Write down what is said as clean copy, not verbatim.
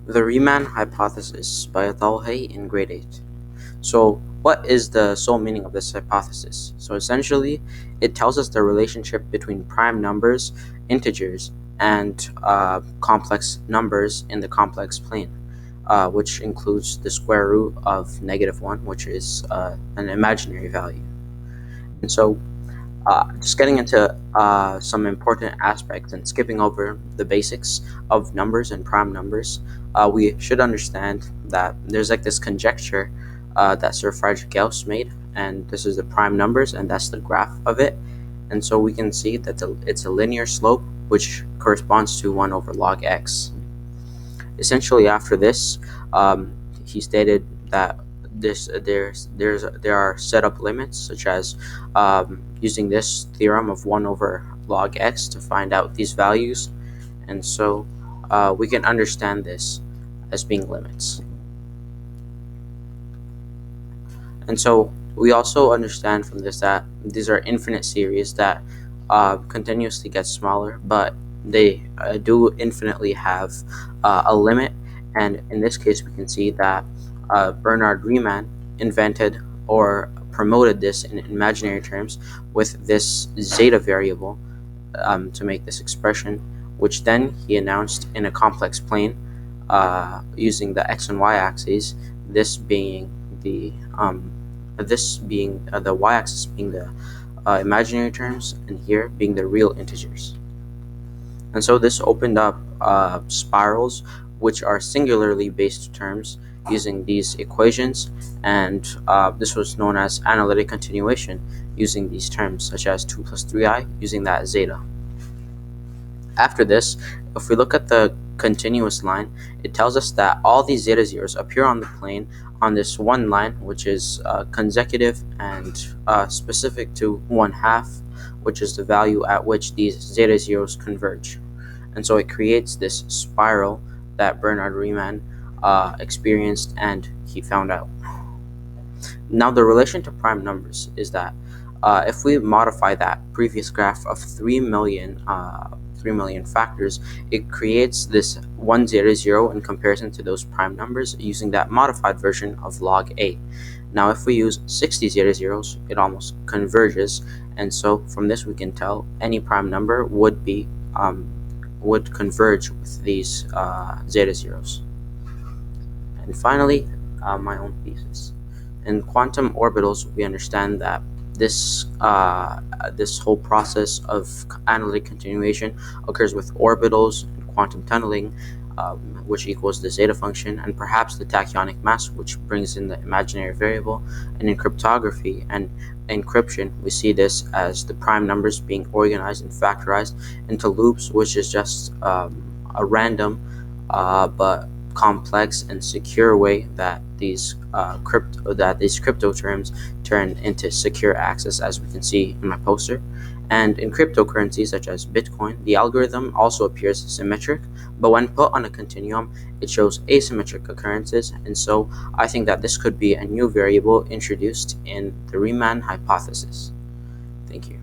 The Riemann hypothesis by Haye in grade 8. So, what is the sole meaning of this hypothesis? So, essentially, it tells us the relationship between prime numbers, integers, and complex numbers in the complex plane, which includes the square root of -1, which is an imaginary value. And so, just getting into some important aspects and skipping over the basics of numbers and prime numbers, we should understand that there's like this conjecture that Sir Friedrich Gauss made, and this is the prime numbers, and that's the graph of it. And so we can see that it's a linear slope, which corresponds to 1 over log x. Essentially, after this, he stated that there are set up limits, such as using this theorem of 1 over log x to find out these values, and so we can understand this as being limits. And so we also understand from this that these are infinite series that continuously get smaller, but they do infinitely have a limit. And in this case, we can see that Bernard Riemann invented or promoted this in imaginary terms with this zeta variable to make this expression, which then he announced in a complex plane using the x and y axes, this being the y-axis being the imaginary terms, and here being the real integers. And so this opened up spirals, which are singularly based terms using these equations, and this was known as analytic continuation using these terms, such as 2 plus 3i using that zeta. After this, if we look at the continuous line, it tells us that all these zeta zeros appear on the plane on this one line, which is consecutive and specific to 1/2, which is the value at which these zeta zeros converge. And so it creates this spiral that Bernard Riemann experienced and he found out. Now, the relation to prime numbers is that if we modify that previous graph of 3 million factors, it creates this 1 zeta 0 in comparison to those prime numbers using that modified version of log a. Now, if we use 60 zeta zeros, it almost converges, and so from this we can tell any prime number would converge with these zeta zeros. And finally, my own thesis. In quantum orbitals, we understand that this whole process of analytic continuation occurs with orbitals and quantum tunneling, which equals the zeta function, and perhaps the tachyonic mass, which brings in the imaginary variable. And in cryptography and encryption, we see this as the prime numbers being organized and factorized into loops, which is just a random but complex and secure way that these crypto terms turn into secure access, as we can see in my poster. And in cryptocurrencies such as Bitcoin, the algorithm also appears symmetric, but when put on a continuum, it shows asymmetric occurrences, and so I think that this could be a new variable introduced in the Riemann hypothesis. Thank you.